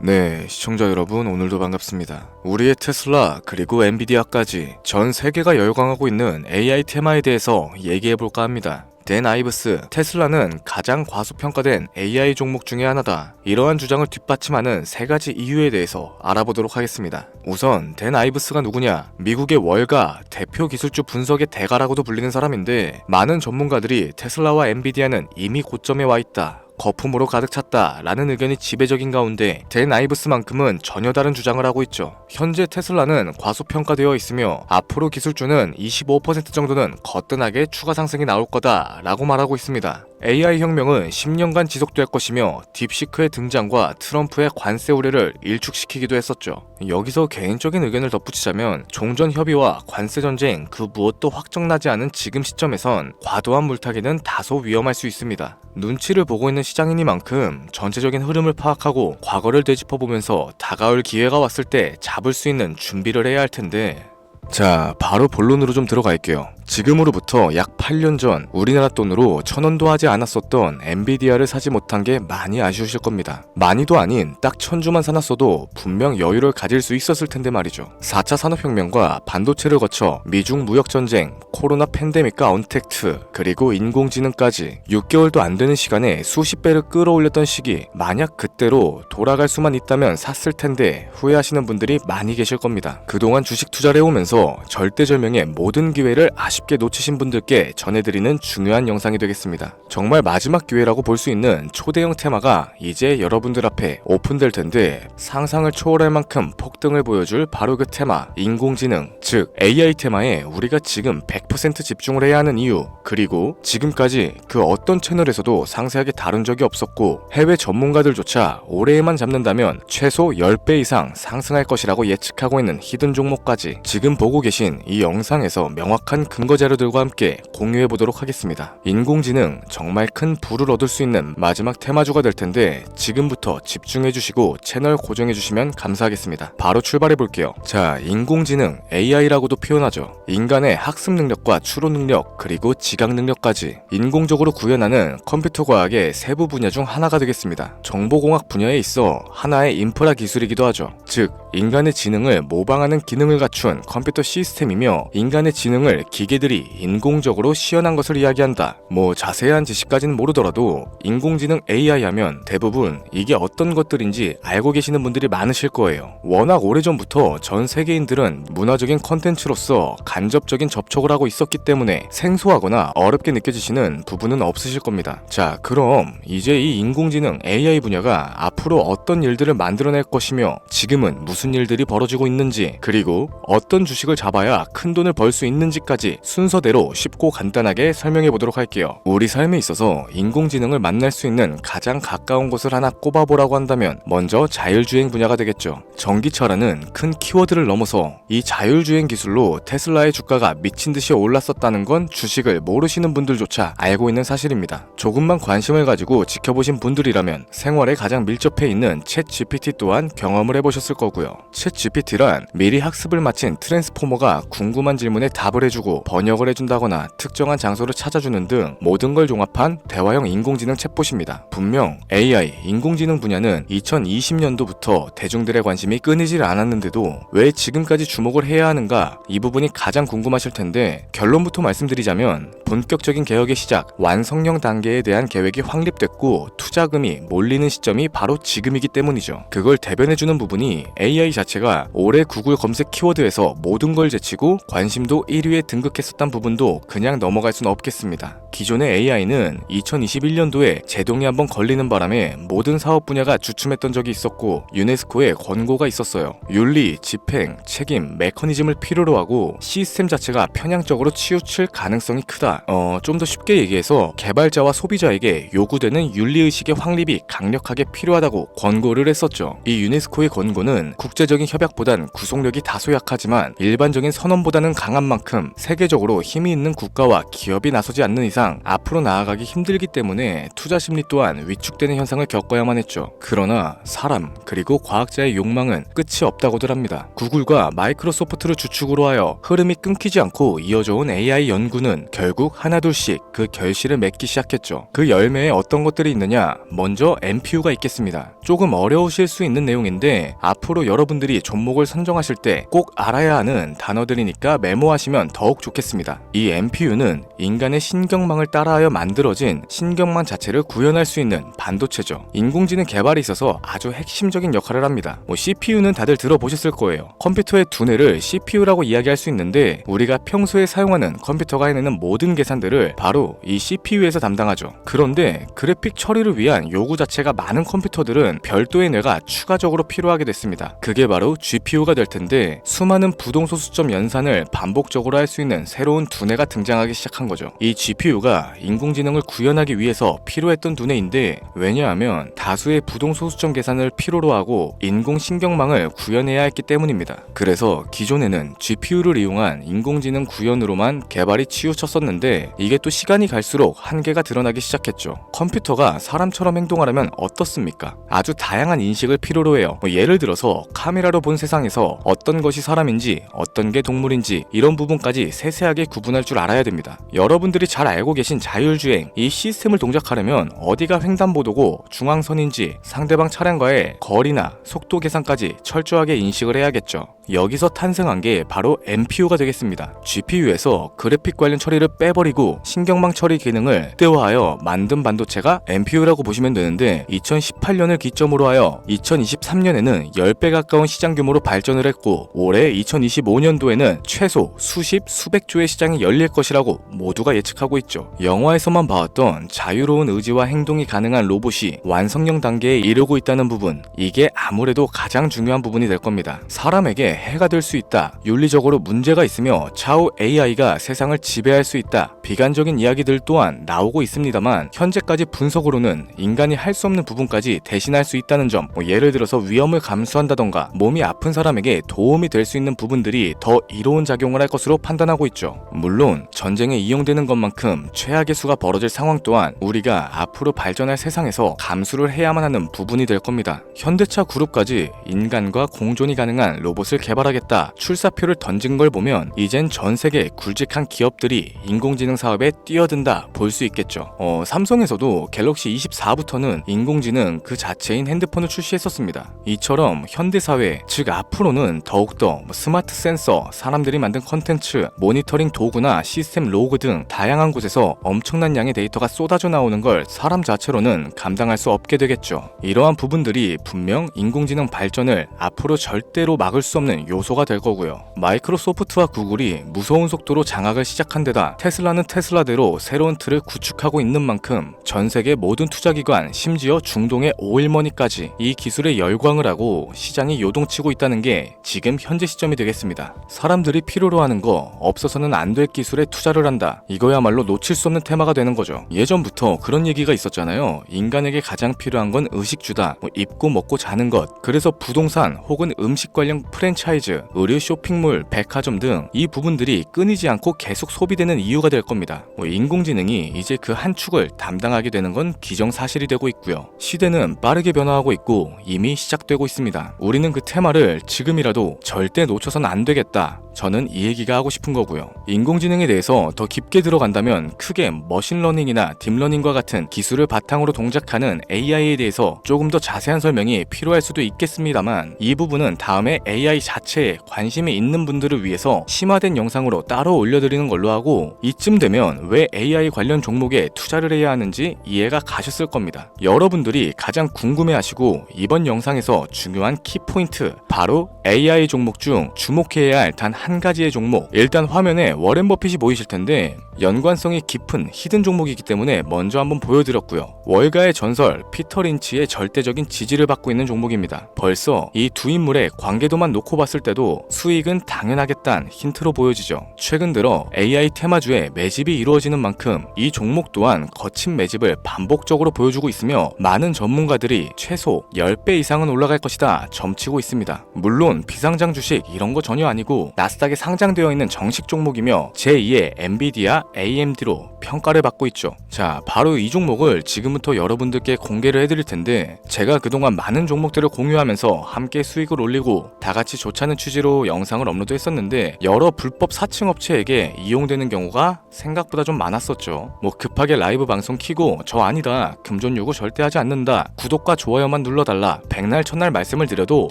네, 시청자 여러분 오늘도 반갑습니다. 우리의 테슬라 그리고 엔비디아까지 전 세계가 열광하고 있는 AI 테마에 대해서 얘기해볼까 합니다. 댄 아이브스, 테슬라는 가장 과소평가된 AI 종목 중에 하나다. 이러한 주장을 뒷받침하는 세 가지 이유에 대해서 알아보도록 하겠습니다. 우선 댄 아이브스가 누구냐? 미국의 월가, 대표 기술주 분석의 대가라고도 불리는 사람인데 많은 전문가들이 테슬라와 엔비디아는 이미 고점에 와 있다. 거품으로 가득 찼다 라는 의견이 지배적인 가운데 댄 아이브스만큼은 전혀 다른 주장을 하고 있죠. 현재 테슬라는 과소평가되어 있으며 앞으로 기술주는 25% 정도는 거뜬하게 추가 상승이 나올 거다 라고 말하고 있습니다. AI 혁명은 10년간 지속될 것이며 딥시크의 등장과 트럼프의 관세 우려를 일축시키기도 했었죠. 여기서 개인적인 의견을 덧붙이자면 종전 협의와 관세 전쟁 그 무엇도 확정나지 않은 지금 시점에선 과도한 물타기는 다소 위험할 수 있습니다. 눈치를 보고 있는 시장이니만큼 전체적인 흐름을 파악하고 과거를 되짚어보면서 다가올 기회가 왔을 때 잡을 수 있는 준비를 해야 할 텐데 자, 바로 본론으로 좀 들어갈게요. 지금으로부터 약 8년 전 우리나라 돈으로 1000원도 하지 않았었던 엔비디아를 사지 못한 게 많이 아쉬우실 겁니다. 많이도 아닌 딱 1000주만 사놨어도 분명 여유를 가질 수 있었을 텐데 말이죠. 4차 산업혁명과 반도체를 거쳐 미중 무역전쟁, 코로나 팬데믹과 언택트, 그리고 인공지능까지 6개월도 안 되는 시간에 수십 배를 끌어올렸던 시기, 만약 그때로 돌아갈 수만 있다면 샀을 텐데 후회하시는 분들이 많이 계실 겁니다. 그동안 주식 투자를 해오면서 절대절명의 모든 기회를 아쉽게 놓치신 분들께 전해드리는 중요한 영상이 되겠습니다. 정말 마지막 기회라고 볼 수 있는 초대형 테마가 이제 여러분들 앞에 오픈될 텐데 상상을 초월할 만큼 폭등을 보여줄 바로 그 테마, 인공지능, 즉 AI 테마에 우리가 지금 100% 집중을 해야 하는 이유, 그리고 지금까지 그 어떤 채널에서도 상세하게 다룬 적이 없었고 해외 전문가들조차 올해에만 잡는다면 최소 10배 이상 상승할 것이라고 예측하고 있는 히든 종목까지 지금 보고 계신 이 영상에서 명확한 근거 자료들과 함께 공유해보도록 하겠습니다. 인공지능 정말 큰 부를 얻을 수 있는 마지막 테마주가 될 텐데 지금부터 집중해주시고 채널 고정해주시면 감사하겠습니다. 바로 출발해볼게요. 자, 인공지능 AI라고도 표현하죠. 인간의 학습 능력과 추론 능력 그리고 지각 능력까지 인공적으로 구현하는 컴퓨터 과학의 세부 분야 중 하나가 되겠습니다. 정보공학 분야에 있어 하나의 인프라 기술이기도 하죠. 즉 인간의 지능을 모방하는 기능을 갖춘 컴퓨터 시스템이며 인간의 지능을 기계들이 인공적으로 시연한 것을 이야기한다. 뭐 자세한 지식까지는 모르더라도 인공지능 AI 하면 대부분 이게 어떤 것들인지 알고 계시는 분들이 많으실 거예요. 워낙 오래전부터 전 세계인들은 문화적인 컨텐츠로서 간접적인 접촉을 하고 있었기 때문에 생소하거나 어렵게 느껴지시는 부분은 없으실 겁니다. 자, 그럼 이제 이 인공지능 AI 분야가 앞으로 어떤 일들을 만들어낼 것이며 지금은 무슨 일들이 벌어지고 있는지, 그리고 어떤 주식을 잡아야 큰 돈을 벌 수 있는지까지 순서대로 쉽고 간단하게 설명해 보도록 할게요. 우리 삶에 있어서 인공지능을 만날 수 있는 가장 가까운 곳을 하나 꼽아보라고 한다면 먼저 자율주행 분야가 되겠죠. 전기차라는 큰 키워드를 넘어서 이 자율주행 기술로 테슬라의 주가가 미친 듯이 올랐었다는 건 주식을 모르시는 분들조차 알고 있는 사실입니다. 조금만 관심을 가지고 지켜보신 분들이라면 생활에 가장 밀접해 있는 챗 GPT 또한 경험을 해보셨을 거고요. 챗 GPT란 미리 학습을 마친 트랜스포머가 궁금한 질문에 답을 해주고 번역을 해준다거나 특정한 장소를 찾아주는 등 모든 걸 종합한 대화형 인공지능 챗봇입니다. 분명 AI, 인공지능 분야는 2020년도부터 대중들의 관심이 끊이질 않았는데도 왜 지금까지 주목을 해야 하는가, 이 부분이 가장 궁금하실 텐데 결론부터 말씀드리자면 본격적인 개혁의 시작, 완성형 단계에 대한 계획이 확립됐고 투자금이 몰리는 시점이 바로 지금이기 때문이죠. 그걸 대변해주는 부분이 AI 자체가 올해 구글 검색 키워드에서 모든 걸 제치고 관심도 1위에 등극했었던 부분도 그냥 넘어갈 수는 없겠습니다. 기존의 AI는 2021년도에 제동이 한번 걸리는 바람에 모든 사업 분야가 주춤했던 적이 있었고 유네스코의 권고가 있었어요. 윤리, 집행, 책임, 메커니즘을 필요로 하고 시스템 자체가 편향적으로 치우칠 가능성이 크다. 좀 더 쉽게 얘기해서 개발자와 소비자에게 요구되는 윤리의식의 확립이 강력하게 필요하다고 권고를 했었죠. 이 유네스코의 권고는 국제적인 협약보단 구속력이 다소 약하지만 일반적인 선언보다는 강한 만큼 세계적으로 힘이 있는 국가와 기업이 나서지 않는 이상 앞으로 나아가기 힘들기 때문에 투자 심리 또한 위축되는 현상을 겪어야만 했죠. 그러나 사람 그리고 과학자의 욕망은 끝이 없다고들 합니다. 구글과 마이크로소프트를 주축으로 하여 흐름이 끊기지 않고 이어져온 AI 연구는 결국 하나둘씩 그 결실을 맺기 시작했죠. 그 열매에 어떤 것들이 있느냐? 먼저 NPU가 있겠습니다. 조금 어려우실 수 있는 내용인데 앞으로 여러분들이 종목을 선정하실 때 꼭 알아야 하는 단어들이니까 메모하시면 더욱 좋겠습니다. 이 NPU는 인간의 신경망을 따라하여 만들어진 신경망 자체를 구현할 수 있는 반도체죠. 인공지능 개발에 있어서 아주 핵심적인 역할을 합니다. CPU는 다들 들어보셨을 거예요. 컴퓨터의 두뇌를 CPU라고 이야기할 수 있는데 우리가 평소에 사용하는 컴퓨터가 해내는 모든 계산들을 바로 이 CPU에서 담당하죠. 그런데 그래픽 처리를 위한 요구 자체가 많은 컴퓨터들은 별도의 뇌가 추가적으로 필요하게 됐습니다. 그게 바로 GPU가 될 텐데 수많은 부동소수점 연산을 반복적으로 할 수 있는 새로운 두뇌가 등장하기 시작한 거죠. 이 GPU가 인공지능을 구현하기 위해서 필요했던 두뇌인데 왜냐하면 다수의 부동소수점 계산을 필요로 하고 인공신경망을 구현해야 했기 때문입니다. 그래서 기존에는 GPU를 이용한 인공지능 구현으로만 개발이 치우쳤었는데 이게 또 시간이 갈수록 한계가 드러나기 시작했죠. 컴퓨터가 사람처럼 행동하려면 어떻습니까? 아주 다양한 인식을 필요로 해요. 예를 들어서 카메라로 본 세상에서 어떤 것이 사람인지 어떤 게 동물인지 이런 부분까지 세세하게 구분할 줄 알아야 됩니다. 여러분들이 잘 알고 계신 자율주행, 이 시스템을 동작하려면 어디가 횡단보도고 중앙선인지 상대방 차량과의 거리나 속도 계산까지 철저하게 인식을 해야겠죠. 여기서 탄생한 게 바로 NPU가 되겠습니다. GPU에서 그래픽 관련 처리를 빼버리고 신경망 처리 기능을 극대화하여 만든 반도체가 NPU라고 보시면 되는데 2018년을 기점으로 하여 2023년에는 10배 가까운 시장 규모로 발전을 했고 올해 2025년도에는 최소 수십, 수백 조의 시장이 열릴 것이라고 모두가 예측하고 있죠. 영화에서만 봐왔던 자유로운 의지와 행동이 가능한 로봇이 완성형 단계에 이르고 있다는 부분, 이게 아무래도 가장 중요한 부분이 될 겁니다. 사람에게 해가 될 수 있다, 윤리적으로 문제가 있으며 차후 AI가 세상을 지배할 수 있다, 비관적인 이야기들 또한 나오고 있습니다만 현재까지 분석으로는 인간이 할 수 없는 부분까지 대신할 수 있다는 점, 예를 들어서 위험을 감수한다던가 몸이 아픈 사람에게 도움이 될 수 있는 부분들이 더 이로운 작용을 할 것으로 판단하고 있죠. 물론 전쟁에 이용되는 것만큼 최악의 수가 벌어질 상황 또한 우리가 앞으로 발전할 세상에서 감수를 해야만 하는 부분이 될 겁니다. 현대차 그룹까지 인간과 공존이 가능한 로봇을 개발하겠다 출사표를 던진 걸 보면 이젠 전 세계 굵직한 기업들이 인공지능 사업에 뛰어든다 볼 수 있겠죠. 삼성에서도 갤럭시 24부터는 인공지능 그 자체인 핸드폰을 출시했었습니다. 이처럼 현대사회, 즉 앞으로는 더욱더 스마트 센서, 사람들이 만든 컨텐츠, 모니터링 도구나 시스템 로그 등 다양한 곳에서 엄청난 양의 데이터가 쏟아져 나오는 걸 사람 자체로는 감당할 수 없게 되겠죠. 이러한 부분들이 분명 인공지능 발전을 앞으로 절대로 막을 수 없는 요소가 될 거고요. 마이크로소프트와 구글이 무서운 속도로 장악을 시작한 데다 테슬라는 테슬라대로 새로운 틀을 구축하고 있는 만큼 전 세계 모든 투자기관, 심지어 중동의 오일머니까지 이 기술에 열광을 하고 시장이 요동치고 있다는 게 지금 현재 시점이 되겠습니다. 사람들이 필요로 하는 거, 없어서는 안 될 기술에 투자를 한다. 이거야말로 놓칠 수 없는 테마가 되는 거죠. 예전부터 그런 얘기가 있었잖아요. 인간에게 가장 필요한 건 의식주다. 입고 먹고 자는 것. 그래서 부동산 혹은 음식 관련 프랜차이즈, 의류 쇼핑몰, 백화점 등 이 부분들이 끊이지 않고 계속 소비되는 이유가 될 겁니다. 인공지능이 이제 그 한 축을 담당하게 되는 건 기정사실이 되고 있고요. 시대는 빠르게 변화하고 있고 이미 시작되고 있습니다. 우리는 그 테마를 지금이라도 절대 놓쳐선 안 되겠다. 저는 이 얘기가 하고 싶은 거고요. 인공지능에 대해서 더 깊게 들어간다면 크게 머신러닝이나 딥러닝과 같은 기술을 바탕으로 동작하는 AI에 대해서 조금 더 자세한 설명이 필요할 수도 있겠습니다만 이 부분은 다음에 AI 자체에 관심이 있는 분들을 위해서 심화된 영상으로 따로 올려드리는 걸로 하고 이쯤 되면 왜 AI 관련 종목에 투자를 해야 하는지 이해가 가셨을 겁니다. 여러분들이 가장 궁금해하시고 이번 영상에서 중요한 키포인트, 바로 AI 종목 중 주목해야 할 단 한 가지의 종목. 일단 화면에 워렌 버핏이 보이실 텐데 연관성이 깊은 히든 종목이기 때문에 먼저 한번 보여드렸고요. 월가의 전설 피터 린치의 절대적인 지지를 받고 있는 종목입니다. 벌써 이 두 인물의 관계도만 놓고 봤을 때도 수익은 당연하겠다는 힌트로 보여지죠. 최근 들어 AI 테마주에 매집이 이루어지는 만큼 이 종목 또한 거친 매집을 반복적으로 보여주고 있으며 많은 전문가들이 최소 10배 이상은 올라갈 것이다 점치고 있습니다. 있습니다. 물론 비상장 주식 이런 거 전혀 아니고 나스닥에 상장되어 있는 정식 종목이며 제2의 엔비디아 AMD로 평가를 받고 있죠. 자, 바로 이 종목을 지금부터 여러분들께 공개를 해드릴 텐데, 제가 그동안 많은 종목들을 공유하면서 함께 수익을 올리고 다같이 좋자는 취지로 영상을 업로드했었는데, 여러 불법 사칭 업체에게 이용되는 경우가 생각보다 좀 많았었죠. 뭐 급하게 라이브 방송 키고 저 아니다, 금전 요구 절대 하지 않는다, 구독과 좋아요만 눌러달라, 백날 천날 말씀을 드려도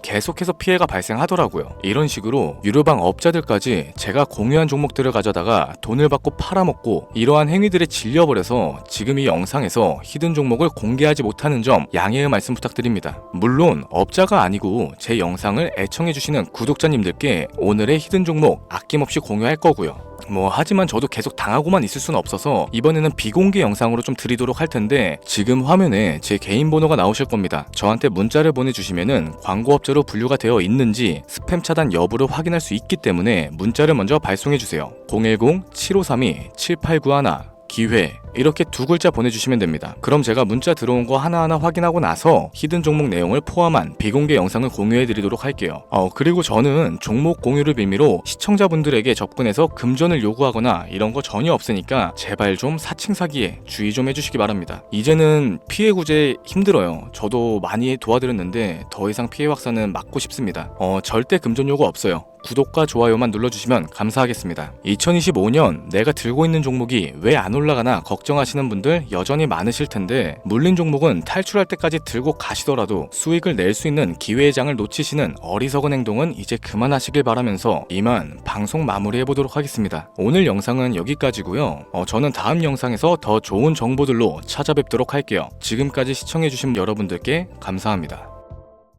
계속해서 피해가 발생하더라고요. 이런 식으로 유료방 업자들까지 제가 공유한 종목들을 가져다가 돈을 받고 팔아먹고, 이러한 행위들에 질려버려서 지금 이 영상에서 히든 종목을 공개하지 못하는 점 양해의 말씀 부탁드립니다. 물론 업자가 아니고 제 영상을 애청해주시는 구독자님들께 오늘의 히든 종목 아낌없이 공유할 거고요. 하지만 저도 계속 당하고만 있을 수는 없어서 이번에는 비공개 영상으로 좀 드리도록 할 텐데, 지금 화면에 제 개인 번호가 나오실 겁니다. 저한테 문자를 보내주시면은 광고업자로 분류가 되어 있는지 스팸 차단 여부를 확인할 수 있기 때문에 문자를 먼저 발송해주세요. 010-7532-7891 기회, 이렇게 두 글자 보내주시면 됩니다. 그럼 제가 문자 들어온 거 하나하나 확인하고 나서 히든 종목 내용을 포함한 비공개 영상을 공유해드리도록 할게요. 그리고 저는 종목 공유를 빌미로 시청자분들에게 접근해서 금전을 요구하거나 이런 거 전혀 없으니까 제발 좀 사칭 사기에 주의 좀 해주시기 바랍니다. 이제는 피해 구제 힘들어요. 저도 많이 도와드렸는데 더 이상 피해 확산은 막고 싶습니다. 절대 금전 요구 없어요. 구독과 좋아요만 눌러주시면 감사하겠습니다. 2025년 내가 들고 있는 종목이 왜 안 올라가나 걱정하시는 분들 여전히 많으실 텐데, 물린 종목은 탈출할 때까지 들고 가시더라도 수익을 낼 수 있는 기회의 장을 놓치시는 어리석은 행동은 이제 그만하시길 바라면서 이만 방송 마무리해보도록 하겠습니다. 오늘 영상은 여기까지고요. 저는 다음 영상에서 더 좋은 정보들로 찾아뵙도록 할게요. 지금까지 시청해주신 여러분들께 감사합니다.